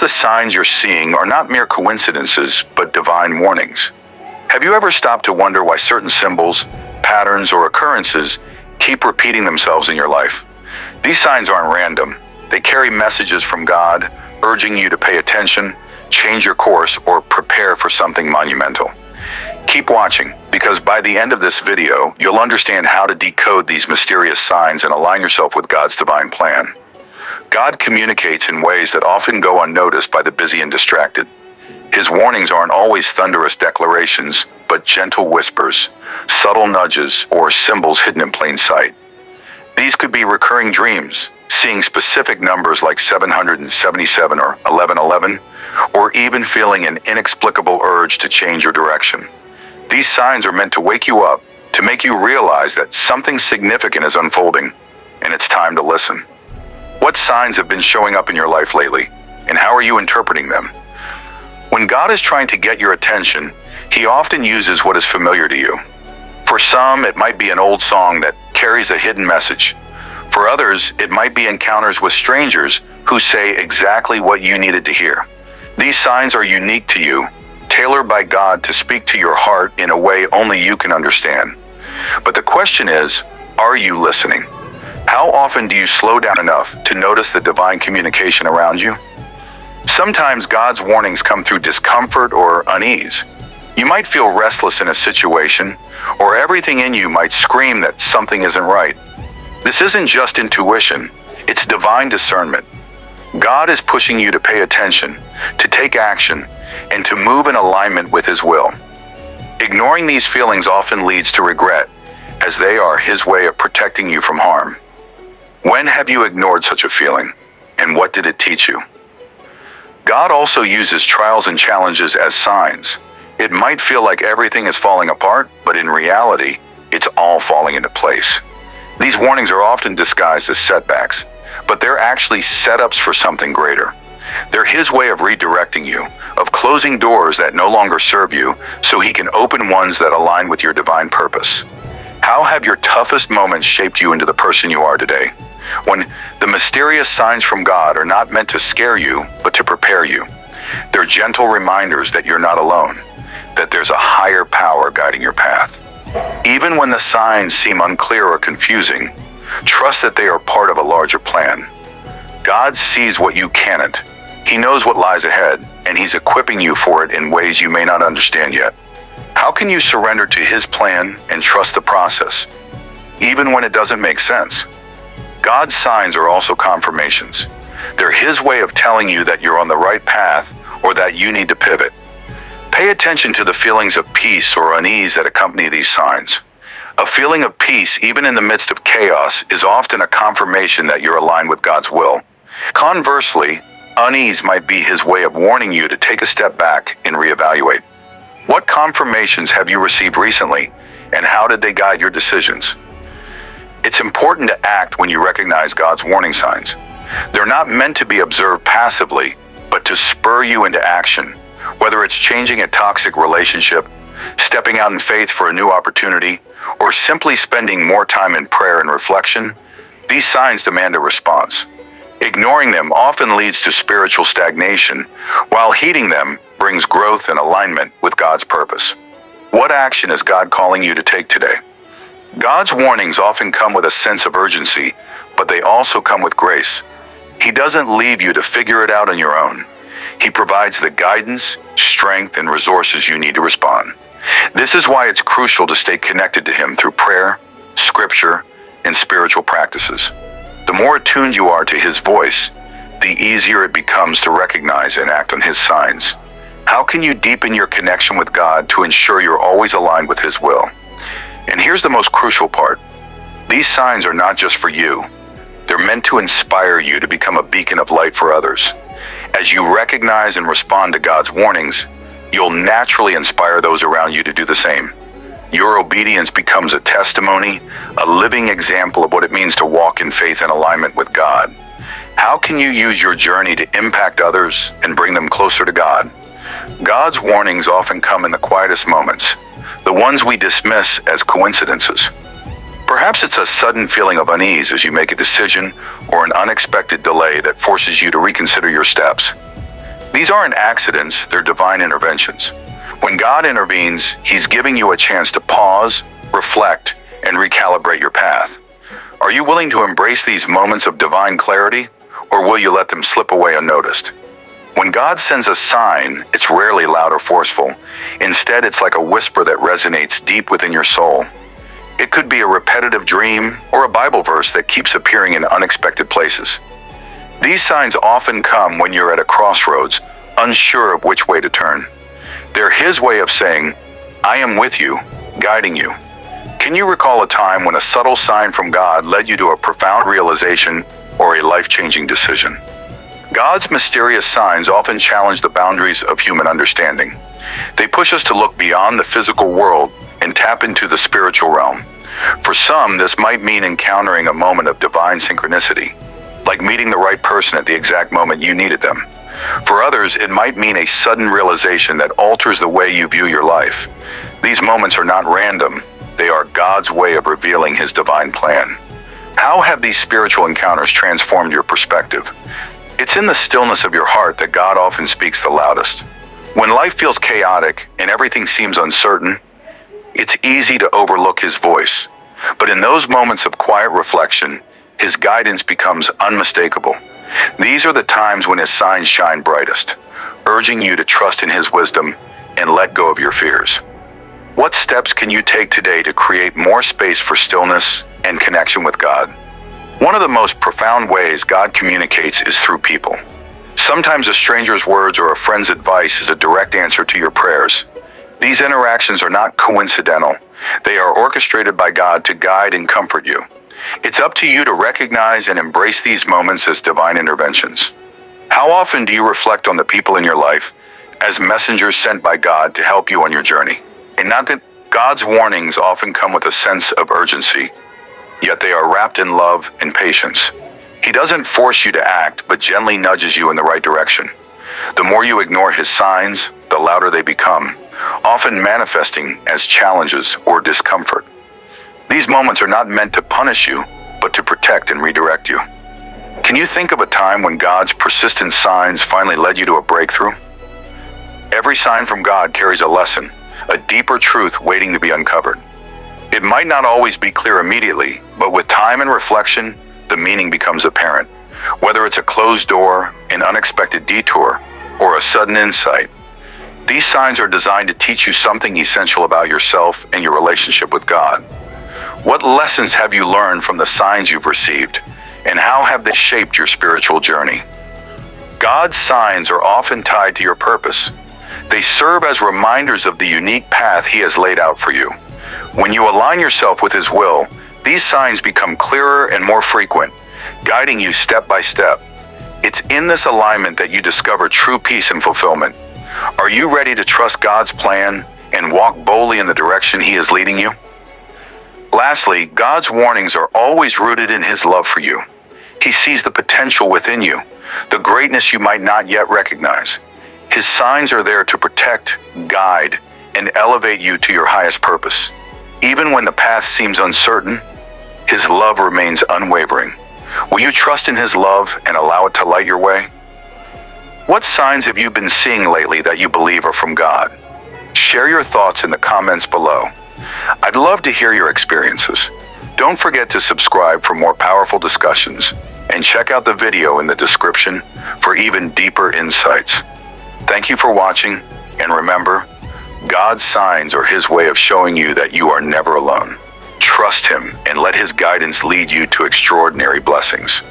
the signs you're seeing are not mere coincidences, but divine warnings? Have you ever stopped to wonder why certain symbols, patterns, or occurrences keep repeating themselves in your life? These signs aren't random. They carry messages from God, urging you to pay attention, change your course, or prepare for something monumental. Keep watching, because by the end of this video, you'll understand how to decode these mysterious signs and align yourself with God's divine plan. God communicates in ways that often go unnoticed by the busy and distracted. His warnings aren't always thunderous declarations, but gentle whispers, subtle nudges, or symbols hidden in plain sight. These could be recurring dreams, seeing specific numbers like 777 or 1111, or even feeling an inexplicable urge to change your direction. These signs are meant to wake you up, to make you realize that something significant is unfolding, and it's time to listen. What signs have been showing up in your life lately, and how are you interpreting them? When God is trying to get your attention, He often uses what is familiar to you. For some, it might be an old song that carries a hidden message. For others, it might be encounters with strangers who say exactly what you needed to hear. These signs are unique to you, tailored by God to speak to your heart in a way only you can understand. But the question is, are you listening? How often do you slow down enough to notice the divine communication around you? Sometimes God's warnings come through discomfort or unease. You might feel restless in a situation, or everything in you might scream that something isn't right. This isn't just intuition, it's divine discernment. God is pushing you to pay attention, to take action, and to move in alignment with His will. Ignoring these feelings often leads to regret, as they are His way of protecting you from harm. When have you ignored such a feeling, and what did it teach you? God also uses trials and challenges as signs. It might feel like everything is falling apart, but in reality, it's all falling into place. These warnings are often disguised as setbacks, but they're actually setups for something greater. They're His way of redirecting you, of closing doors that no longer serve you, so He can open ones that align with your divine purpose. How have your toughest moments shaped you into the person you are today? When the mysterious signs from God are not meant to scare you, but to prepare you. They're gentle reminders that you're not alone, that there's a higher power guiding your path. Even when the signs seem unclear or confusing, trust that they are part of a larger plan. God sees what you cannot. He knows what lies ahead, and He's equipping you for it in ways you may not understand yet. How can you surrender to His plan and trust the process, even when it doesn't make sense? God's signs are also confirmations. They're His way of telling you that you're on the right path or that you need to pivot. Pay attention to the feelings of peace or unease that accompany these signs. A feeling of peace, even in the midst of chaos, is often a confirmation that you're aligned with God's will. Conversely, unease might be His way of warning you to take a step back and reevaluate. What confirmations have you received recently, and how did they guide your decisions? It's important to act when you recognize God's warning signs. They're not meant to be observed passively, but to spur you into action. Whether it's changing a toxic relationship, stepping out in faith for a new opportunity, or simply spending more time in prayer and reflection, these signs demand a response. Ignoring them often leads to spiritual stagnation, while heeding them brings growth and alignment with God's purpose. What action is God calling you to take today? God's warnings often come with a sense of urgency, but they also come with grace. He doesn't leave you to figure it out on your own. He provides the guidance, strength, and resources you need to respond. This is why it's crucial to stay connected to Him through prayer, scripture, and spiritual practices. The more attuned you are to His voice, the easier it becomes to recognize and act on His signs. How can you deepen your connection with God to ensure you're always aligned with His will? And here's the most crucial part. These signs are not just for you. They're meant to inspire you to become a beacon of light for others. As you recognize and respond to God's warnings, you'll naturally inspire those around you to do the same. Your obedience becomes a testimony, a living example of what it means to walk in faith and alignment with God. How can you use your journey to impact others and bring them closer to God? God's warnings often come in the quietest moments, the ones we dismiss as coincidences. Perhaps it's a sudden feeling of unease as you make a decision or an unexpected delay that forces you to reconsider your steps. These aren't accidents, they're divine interventions. When God intervenes, He's giving you a chance to pause, reflect, and recalibrate your path. Are you willing to embrace these moments of divine clarity, or will you let them slip away unnoticed? When God sends a sign, it's rarely loud or forceful. Instead, it's like a whisper that resonates deep within your soul. It could be a repetitive dream or a Bible verse that keeps appearing in unexpected places. These signs often come when you're at a crossroads, unsure of which way to turn. They're His way of saying, "I am with you, guiding you." Can you recall a time when a subtle sign from God led you to a profound realization or a life-changing decision? God's mysterious signs often challenge the boundaries of human understanding. They push us to look beyond the physical world and tap into the spiritual realm. For some, this might mean encountering a moment of divine synchronicity, like meeting the right person at the exact moment you needed them. For others, it might mean a sudden realization that alters the way you view your life. These moments are not random. They are God's way of revealing His divine plan. How have these spiritual encounters transformed your perspective? It's in the stillness of your heart that God often speaks the loudest. When life feels chaotic and everything seems uncertain, it's easy to overlook His voice. But in those moments of quiet reflection, His guidance becomes unmistakable. These are the times when His signs shine brightest, urging you to trust in His wisdom and let go of your fears. What steps can you take today to create more space for stillness and connection with God? One of the most profound ways God communicates is through people. Sometimes a stranger's words or a friend's advice is a direct answer to your prayers. These interactions are not coincidental. They are orchestrated by God to guide and comfort you. It's up to you to recognize and embrace these moments as divine interventions. How often do you reflect on the people in your life as messengers sent by God to help you on your journey? And not that God's warnings often come with a sense of urgency, yet they are wrapped in love and patience. He doesn't force you to act, but gently nudges you in the right direction. The more you ignore His signs, the louder they become, often manifesting as challenges or discomfort. These moments are not meant to punish you, but to protect and redirect you. Can you think of a time when God's persistent signs finally led you to a breakthrough? Every sign from God carries a lesson, a deeper truth waiting to be uncovered. It might not always be clear immediately, but with time and reflection, the meaning becomes apparent. Whether it's a closed door, an unexpected detour, or a sudden insight, these signs are designed to teach you something essential about yourself and your relationship with God. What lessons have you learned from the signs you've received, and how have they shaped your spiritual journey? God's signs are often tied to your purpose. They serve as reminders of the unique path He has laid out for you. When you align yourself with His will, these signs become clearer and more frequent, guiding you step by step. It's in this alignment that you discover true peace and fulfillment. Are you ready to trust God's plan and walk boldly in the direction He is leading you? Lastly, God's warnings are always rooted in His love for you. He sees the potential within you, the greatness you might not yet recognize. His signs are there to protect, guide, and elevate you to your highest purpose. Even when the path seems uncertain, His love remains unwavering. Will you trust in His love and allow it to light your way? What signs have you been seeing lately that you believe are from God? Share your thoughts in the comments below. I'd love to hear your experiences. Don't forget to subscribe for more powerful discussions, and check out the video in the description for even deeper insights. Thank you for watching, and remember, God's signs are His way of showing you that you are never alone. Trust Him and let His guidance lead you to extraordinary blessings.